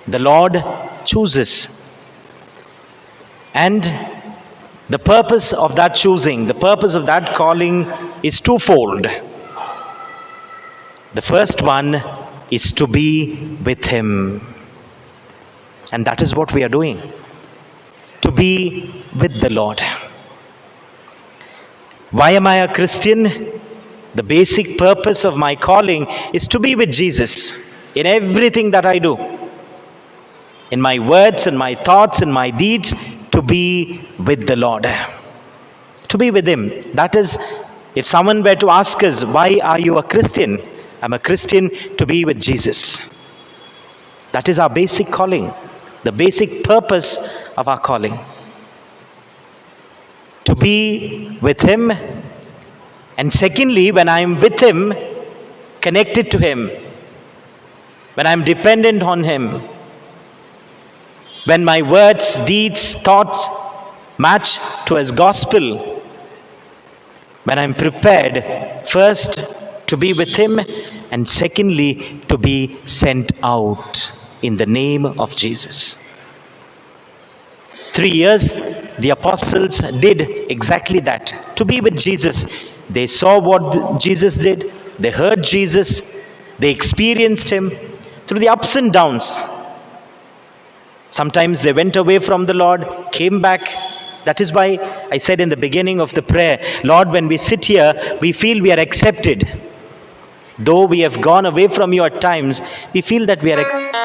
The Lord chooses. And the purpose of that choosing, the purpose of that calling is twofold. The first one is to be with Him. And that is what we are doing. To be with the Lord. Why am I a Christian? The basic purpose of my calling is to be with Jesus in everything that I do. In my words, in my thoughts, in my deeds, to be with the Lord. To be with Him. That is, if someone were to ask us, why are you a Christian? I'm a Christian to be with Jesus. That is our basic calling. The basic purpose of our calling. To be with Him. And secondly, when I'm with Him, connected to Him, when I'm dependent on Him, when my words, deeds, thoughts match to His gospel, when I'm prepared first to be with Him and secondly to be sent out in the name of Jesus. 3 years the apostles did exactly that, to be with Jesus. They saw what Jesus did, they heard Jesus, they experienced Him through the ups and downs. Sometimes they went away from the Lord, came back. That is why I said in the beginning of the prayer, Lord, when we sit here, we feel we are accepted. Though we have gone away from you at times, we feel that we are accepted.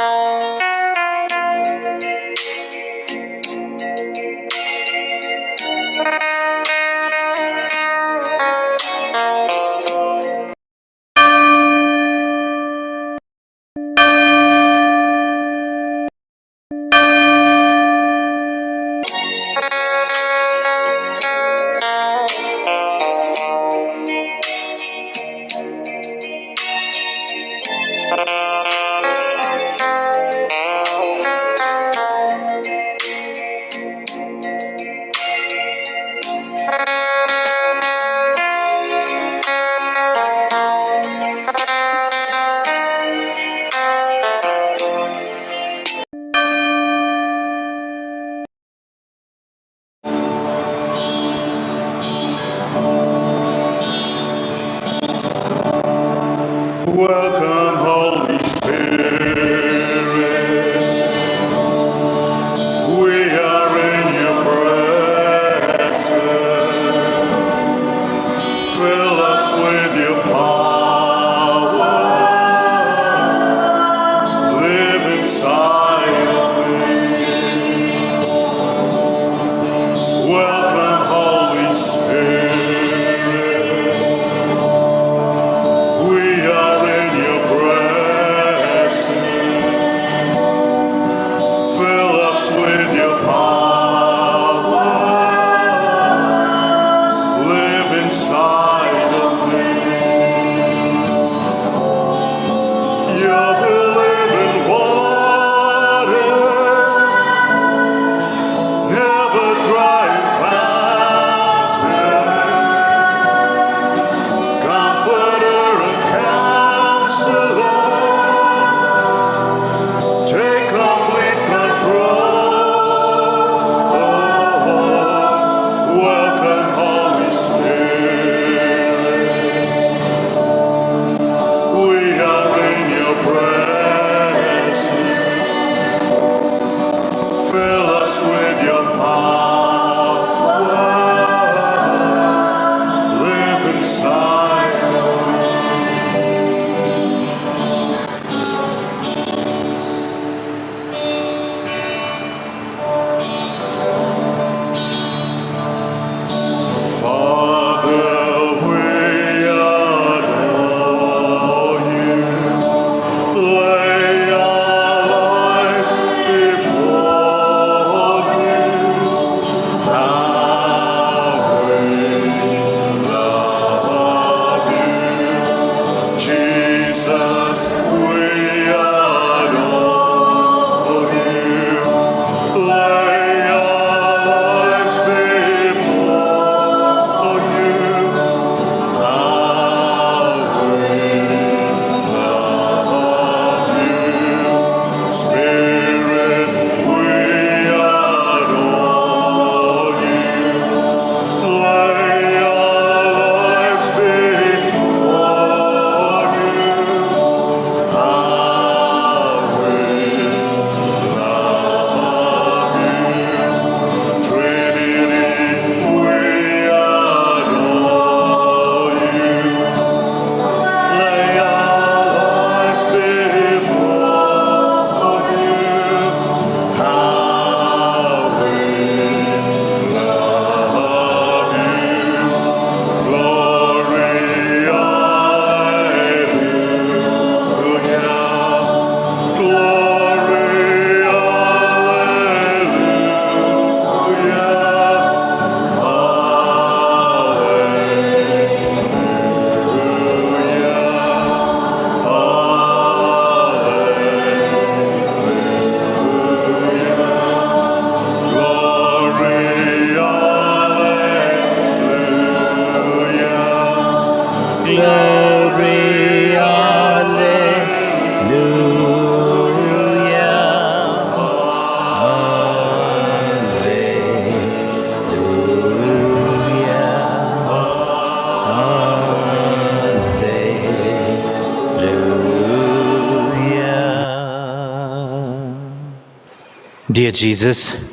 Dear Jesus,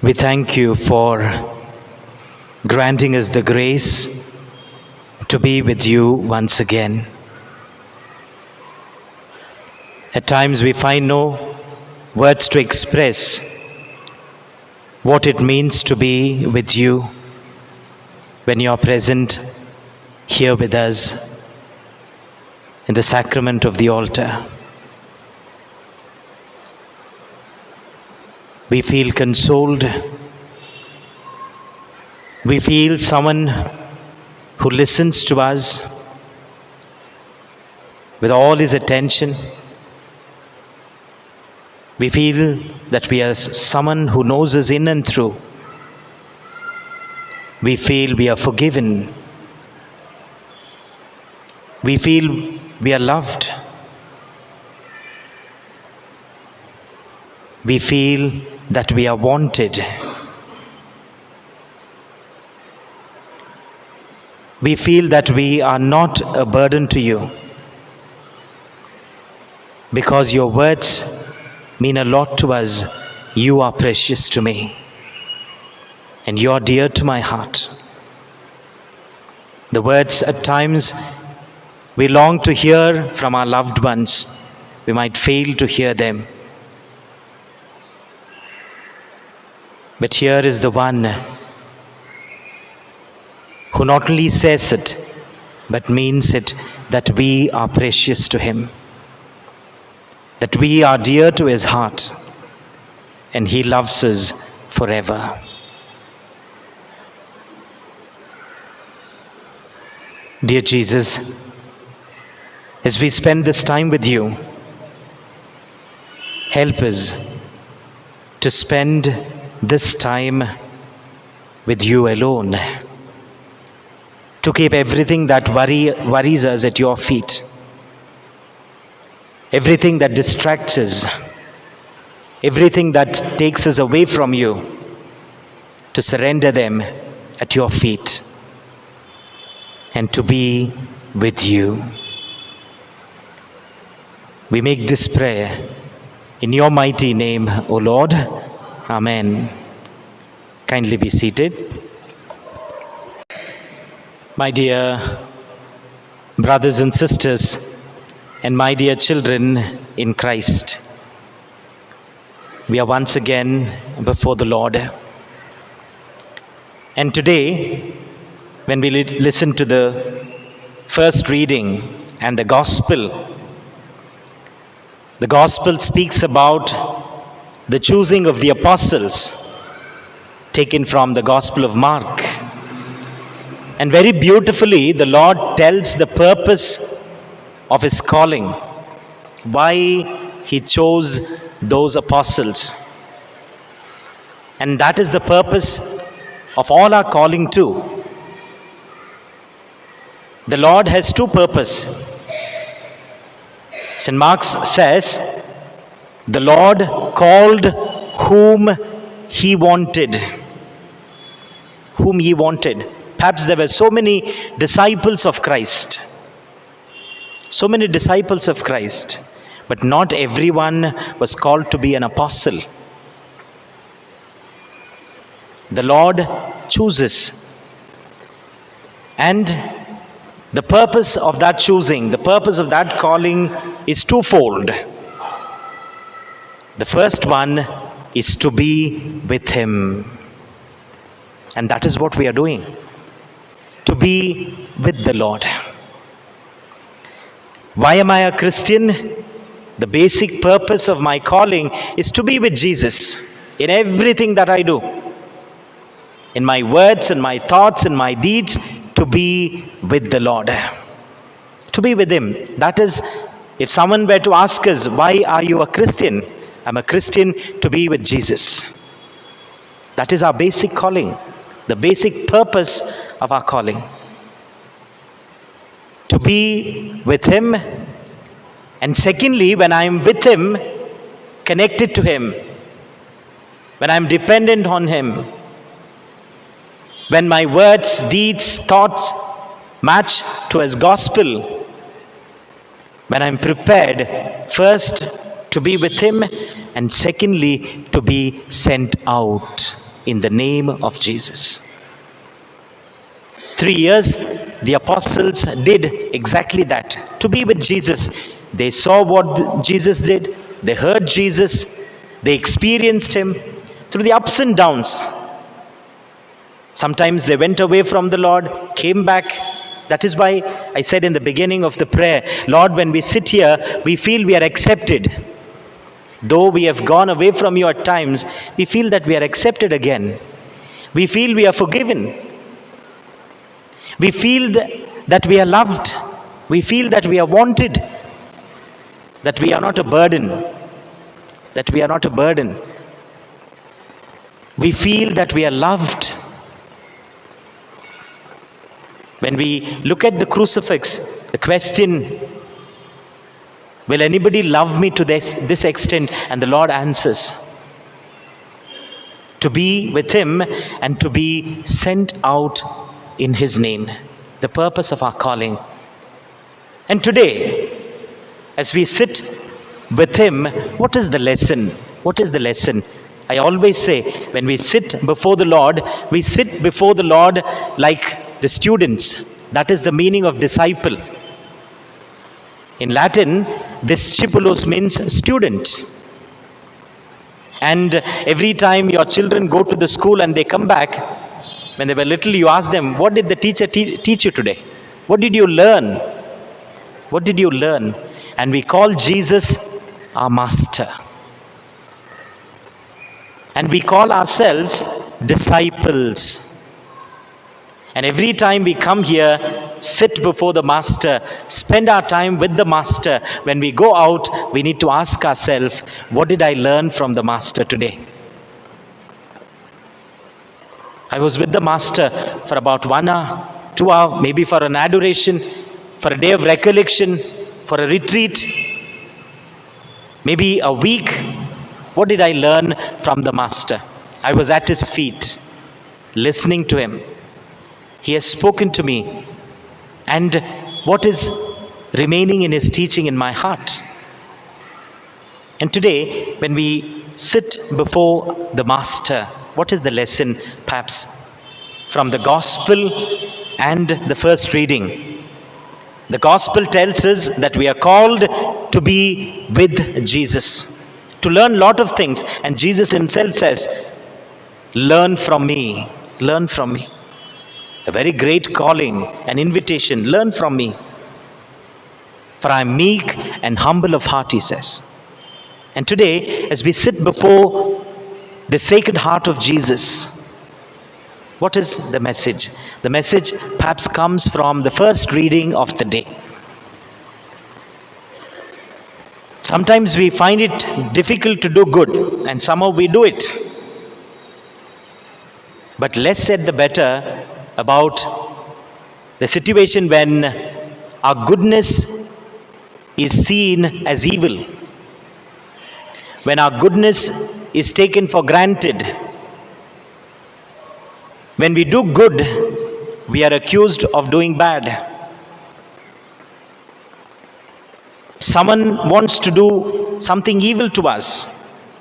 we thank you for granting us the grace to be with you once again. At times we find no words to express what it means to be with you when you are present here with us in the sacrament of the altar. We feel consoled. We feel someone who listens to us with all his attention. We feel that we are someone who knows us in and through. We feel we are forgiven. We feel we are loved. We feel that we are wanted. We feel that we are not a burden to you, because your words mean a lot to us. You are precious to me, and you are dear to my heart. The words at times we long to hear from our loved ones, we might fail to hear them. But here is the one who not only says it, but means it, that we are precious to him, that we are dear to his heart, and he loves us forever. Dear Jesus, as we spend this time with you, help us to spend this time with you alone, to keep everything that worries us at your feet, everything that distracts us, everything that takes us away from you, to surrender them at your feet and to be with you. We make this prayer in your mighty name, O Lord. Amen. Kindly be seated. My dear brothers and sisters, and my dear children in Christ, we are once again before the Lord. And today, when we listen to the first reading and the Gospel speaks about the choosing of the apostles, taken from the Gospel of Mark. And very beautifully, the Lord tells the purpose of his calling, why he chose those apostles. And that is the purpose of all our calling too. The Lord has two purposes. St. Mark says, the Lord called whom he wanted. Whom he wanted. Perhaps there were so many disciples of Christ. So many disciples of Christ. But not everyone was called to be an apostle. The Lord chooses. And the purpose of that choosing, the purpose of that calling is twofold. The first one is to be with him. And that is what we are doing. To be with the Lord. Why am I a Christian? The basic purpose of my calling is to be with Jesus in everything that I do. In my words and my thoughts and my deeds, to be with the Lord. To be with him. That is, if someone were to ask us, why are you a Christian? I'm a Christian to be with Jesus. That is our basic calling. The basic purpose of our calling. To be with him. And secondly, when I'm with him, connected to him, when I'm dependent on him, when my words, deeds, thoughts match to his gospel, when I'm prepared first to be with him, and secondly, to be sent out in the name of Jesus. 3 years, the apostles did exactly that, to be with Jesus. They saw what Jesus did, they heard Jesus, they experienced him through the ups and downs. Sometimes they went away from the Lord, came back. That is why I said in the beginning of the prayer, Lord, when we sit here, we feel we are accepted. Though we have gone away from you at times, we feel that we are accepted again. We feel we are forgiven. We feel that we are loved. We feel that we are wanted. That we are not a burden. That we are not a burden. We feel that we are loved. When we look at the crucifix, the question, will anybody love me to this extent? And the Lord answers, to be with him and to be sent out in his name, the purpose of our calling. And today, as we sit with him, what is the lesson? What is the lesson? I always say, when we sit before the Lord, we sit before the Lord like the students. That is the meaning of disciple. In Latin, discipulos means student. And every time your children go to the school and they come back, when they were little, you ask them, what did the teacher teach you today? What did you learn? What did you learn? And we call Jesus our master. And we call ourselves disciples. And every time we come here, sit before the Master, spend our time with the Master. When we go out, we need to ask ourselves, what did I learn from the Master today? I was with the Master for about 1 hour, 2 hours, maybe for an adoration, for a day of recollection, for a retreat, maybe a week. What did I learn from the Master? I was at his feet, listening to him. He has spoken to me. And what is remaining in his teaching in my heart? And today, when we sit before the Master, what is the lesson, perhaps, from the Gospel and the first reading? The Gospel tells us that we are called to be with Jesus, to learn a lot of things. And Jesus himself says, learn from me, learn from me. A very great calling, an invitation, learn from me. For I am meek and humble of heart, he says. And today, as we sit before the Sacred Heart of Jesus, what is the message? The message perhaps comes from the first reading of the day. Sometimes we find it difficult to do good, and somehow we do it. But less said the better about the situation when our goodness is seen as evil, when our goodness is taken for granted. When we do good, we are accused of doing bad. Someone wants to do something evil to us,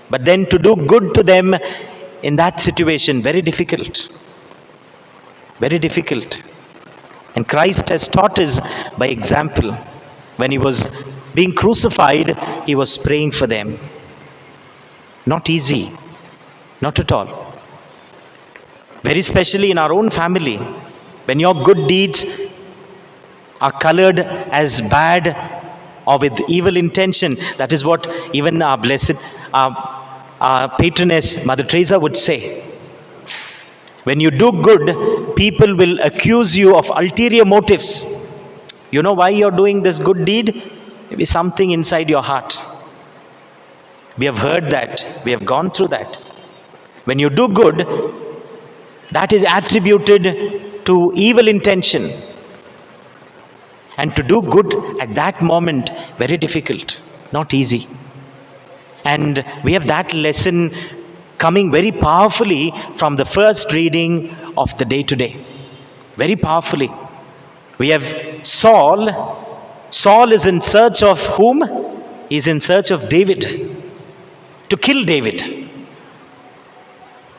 but then to do good to them in that situation, very difficult. Very difficult. And Christ has taught us by example. When he was being crucified, he was praying for them. Not easy. Not at all. Very especially in our own family. When your good deeds are colored as bad or with evil intention, that is what even our blessed, our patroness, Mother Teresa would say. When you do good, people will accuse you of ulterior motives. You know why you're doing this good deed? Maybe something inside your heart. We have heard that. We have gone through that. When you do good, that is attributed to evil intention. And to do good at that moment, very difficult, not easy. And we have that lesson coming very powerfully from the first reading of the day today. Very powerfully. We have Saul. Saul is in search of whom? is in search of David, to kill David.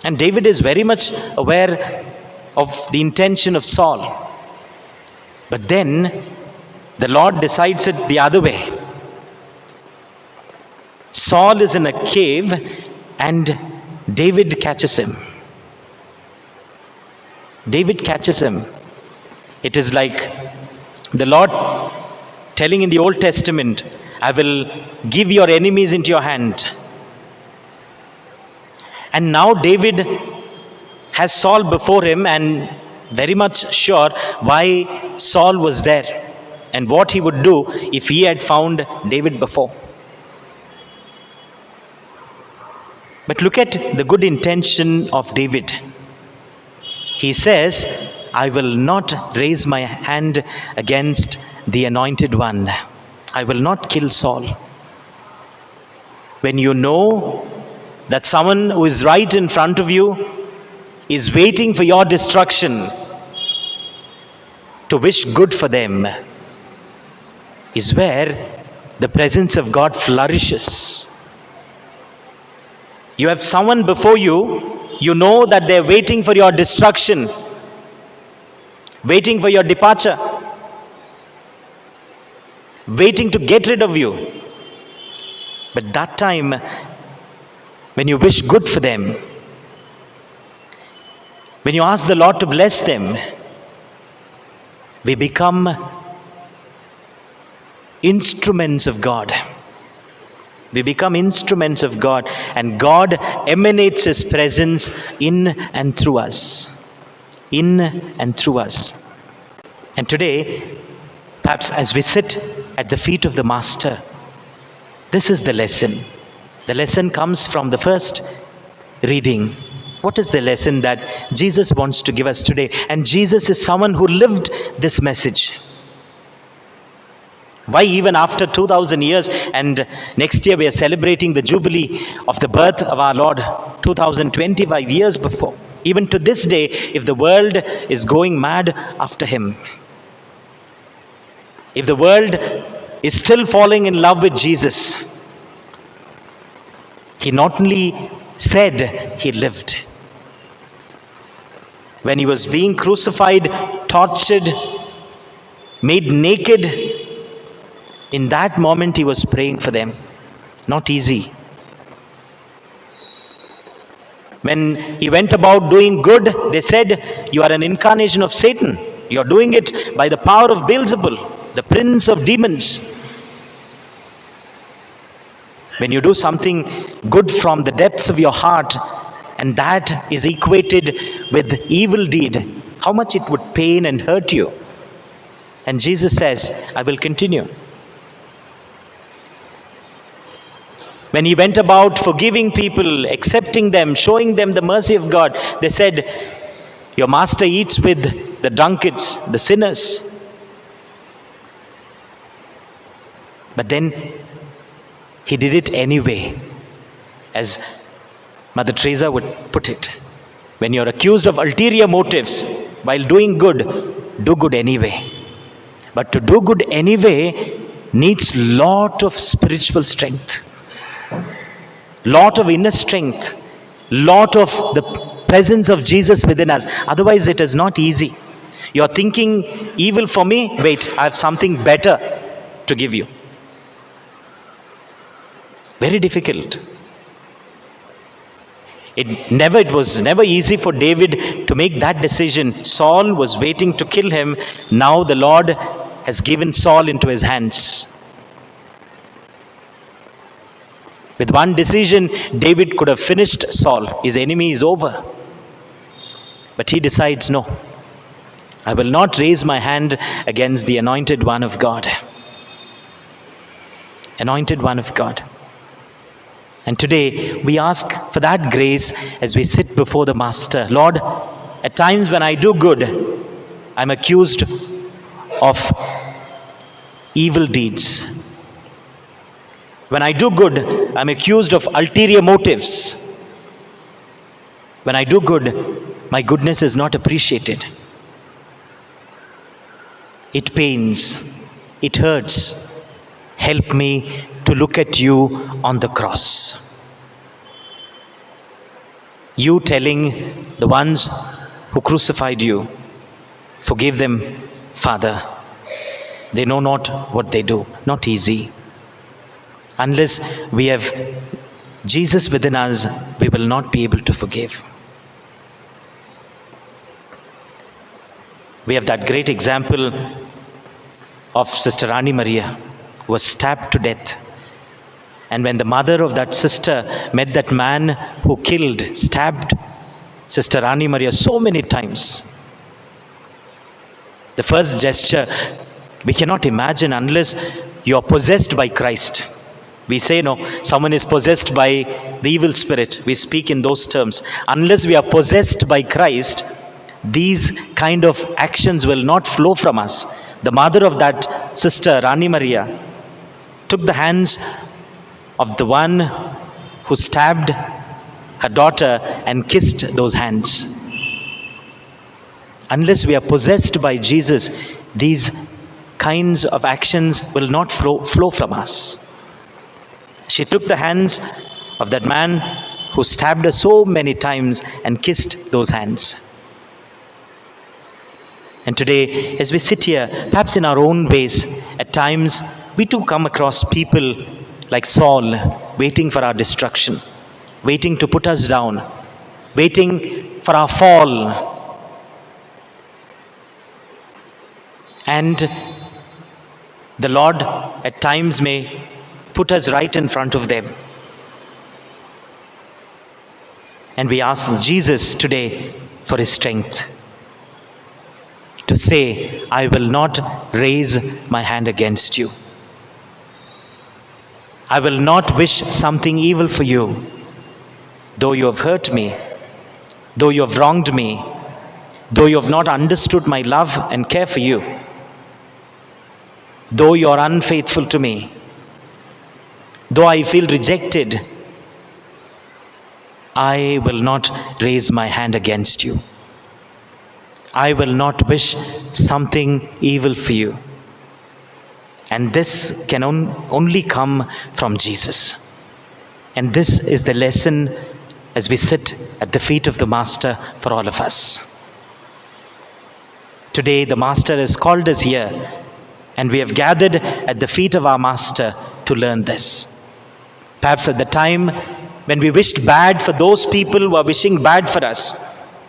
And David is very much aware of the intention of Saul. But then the Lord decides it the other way. Saul is in a cave and David catches him. David catches him. It is like the Lord telling in the Old Testament, I will give your enemies into your hand. And now David has Saul before him and very much sure why Saul was there and what he would do if he had found David before. But look at the good intention of David. He says, I will not raise my hand against the anointed one. I will not kill Saul. When you know that someone who is right in front of you is waiting for your destruction, to wish good for them is where the presence of God flourishes. You have someone before you, you know that they're waiting for your destruction, waiting for your departure, waiting to get rid of you. But that time, when you wish good for them, when you ask the Lord to bless them, we become instruments of God. We become instruments of God, and God emanates His presence in and through us. In and through us. And today, perhaps as we sit at the feet of the Master, this is the lesson. The lesson comes from the first reading. What is the lesson that Jesus wants to give us today? And Jesus is someone who lived this message. Why even after 2000 years, and next year we are celebrating the jubilee of the birth of our Lord, 2025 years before. Even to this day, if the world is going mad after Him, if the world is still falling in love with Jesus, He not only said, He lived. When He was being crucified, tortured, made naked, in that moment He was praying for them. Not easy. When He went about doing good, they said, you are an incarnation of Satan. You are doing it by the power of Beelzebul, the prince of demons. When you do something good from the depths of your heart, and that is equated with evil deed, how much it would pain and hurt you. And Jesus says, I will continue. When He went about forgiving people, accepting them, showing them the mercy of God, they said, your Master eats with the drunkards, the sinners. But then He did it anyway. As Mother Teresa would put it, when you're accused of ulterior motives while doing good, do good anyway. But to do good anyway needs lot of spiritual strength, lot of inner strength, lot of the presence of Jesus within us. Otherwise it is not easy. You're thinking evil for me, wait, I have something better to give you. Very difficult. It was never easy for David to make that decision. Saul was waiting to kill him. Now the Lord has given Saul into his hands. With one decision, David could have finished Saul. His enemy is over. But he decides, no, I will not raise my hand against the anointed one of God. Anointed one of God. And today we ask for that grace as we sit before the Master. Lord, at times when I do good, I'm accused of evil deeds. When I do good, I'm accused of ulterior motives. When I do good, my goodness is not appreciated. It pains. It hurts. Help me to look at you on the cross. You telling the ones who crucified you, forgive them, Father. They know not what they do. Not easy. Unless we have Jesus within us, we will not be able to forgive. We have that great example of Sister Rani Maria, who was stabbed to death. And when the mother of that sister met that man who killed, stabbed Sister Rani Maria so many times, the first gesture we cannot imagine unless you are possessed by Christ. We say, no, someone is possessed by the evil spirit. We speak in those terms. Unless we are possessed by Christ, these kind of actions will not flow from us. The mother of that sister, Rani Maria, took the hands of the one who stabbed her daughter and kissed those hands. Unless we are possessed by Jesus, these kinds of actions will not flow from us. She took the hands of that man who stabbed her so many times and kissed those hands. And today, as we sit here, perhaps in our own ways, at times we too come across people like Saul, waiting for our destruction, waiting to put us down, waiting for our fall. And the Lord at times may put us right in front of them. And we ask Jesus today for his strength to say, I will not raise my hand against you. I will not wish something evil for you, though you have hurt me, though you have wronged me, though you have not understood my love and care for you, though you are unfaithful to me, though I feel rejected, I will not raise my hand against you. I will not wish something evil for you. And this can only come from Jesus. And this is the lesson as we sit at the feet of the Master for all of us. Today the Master has called us here, and we have gathered at the feet of our Master to learn this. Perhaps at the time when we wished bad for those people who are wishing bad for us.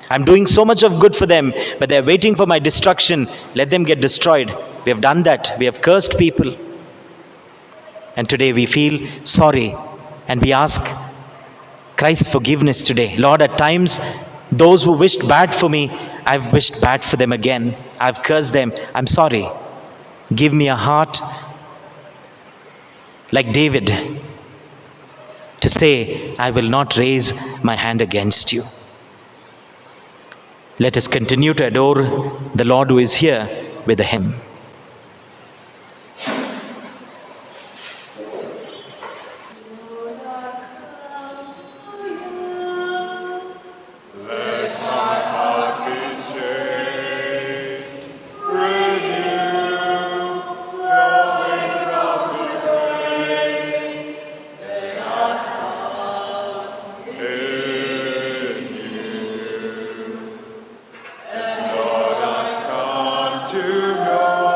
I'm doing so much of good for them, but they're waiting for my destruction. Let them get destroyed. We have done that. We have cursed people. And today we feel sorry, and we ask Christ's forgiveness today. Lord, at times, those who wished bad for me, I've wished bad for them again. I've cursed them. I'm sorry. Give me a heart like David to say, I will not raise my hand against you. Let us continue to adore the Lord who is here with a hymn. To know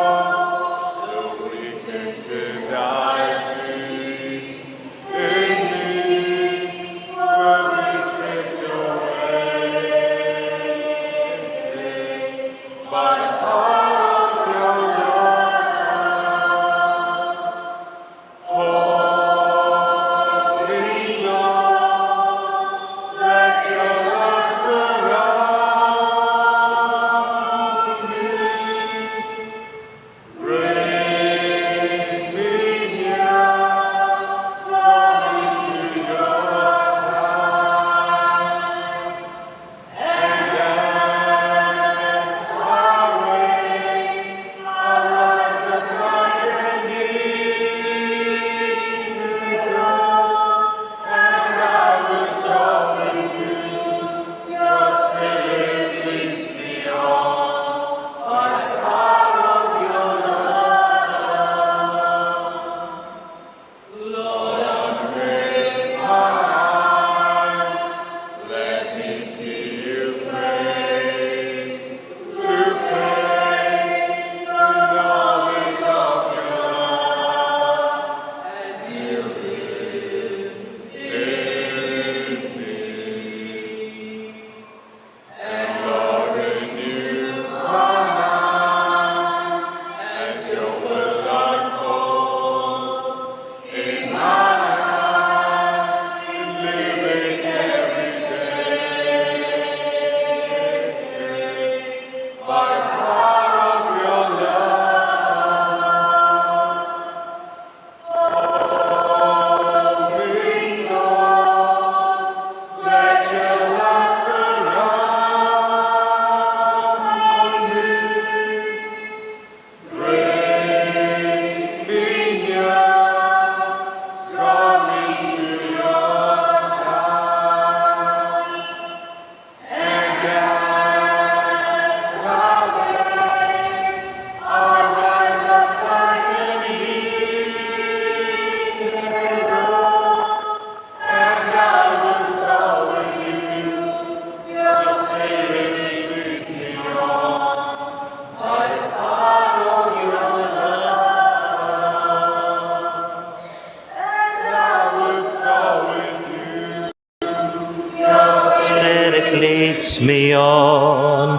leads me on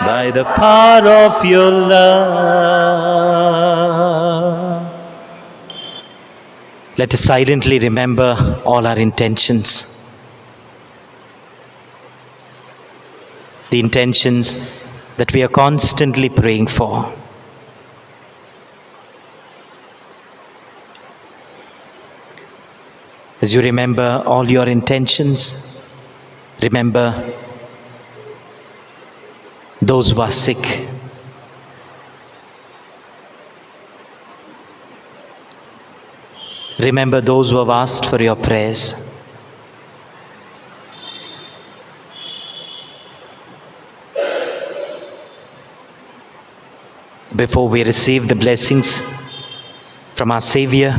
by the power of your love. Let us silently remember all our intentions. The intentions that we are constantly praying for. As you remember all your intentions, remember those who are sick. Remember those who have asked for your prayers. Before we receive the blessings from our Savior,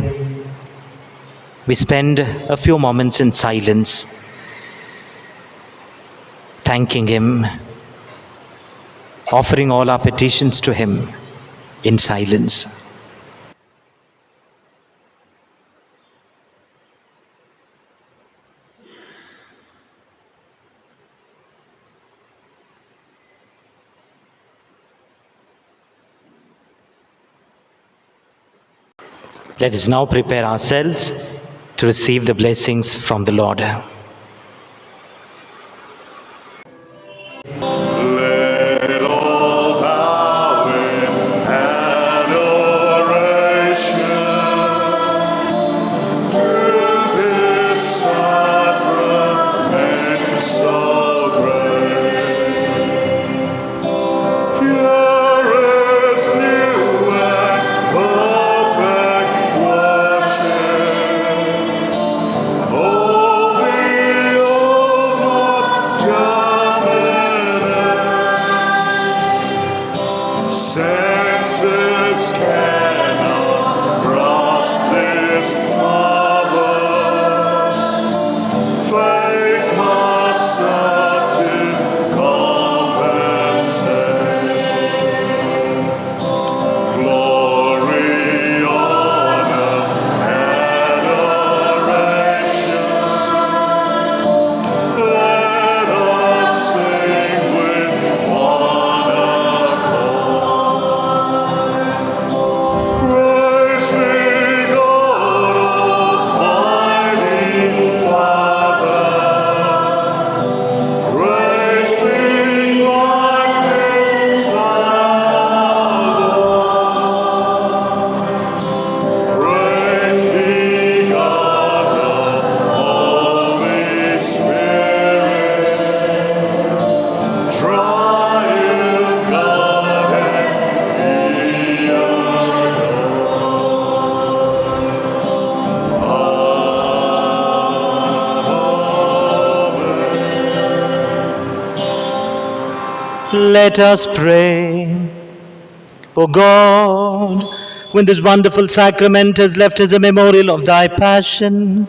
we spend a few moments in silence, thanking Him, offering all our petitions to Him in silence. Let us now prepare ourselves to receive the blessings from the Lord. Let all bow in adoration to this sacrament so great. Here is new and perfect worship. Holy, almost senses cannot grasp this power. Faith must serve to compensate. Glory, honor, adoration. Let us sing with one accord. Praise be God, Almighty Father. Praise be mighty Son. Praise be God, the Holy Spirit. Triune God and Let us pray. O God, when this wonderful sacrament has left as a memorial of thy passion,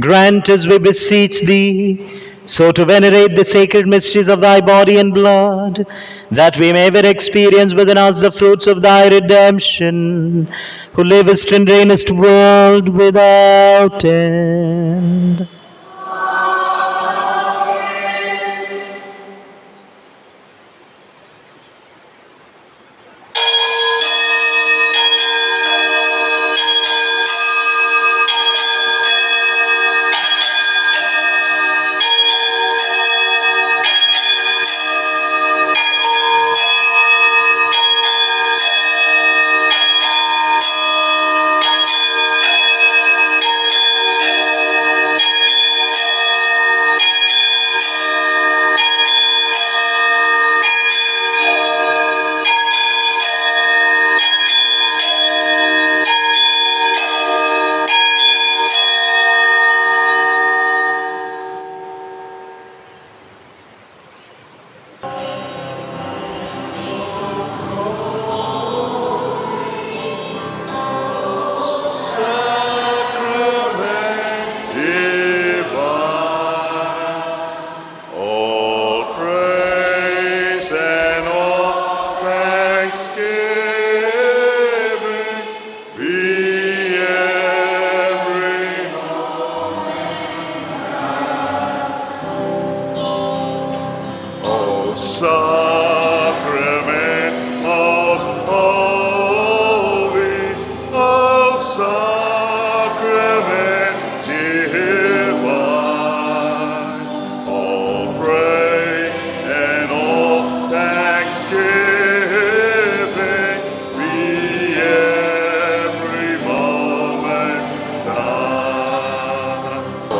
grant us, we beseech thee, so to venerate the sacred mysteries of thy body and blood, that we may ever experience within us the fruits of thy redemption, who livest and reignest world without end. sacrament most holy, O sacrament divine, all praise and all thanksgiving be every moment thine. O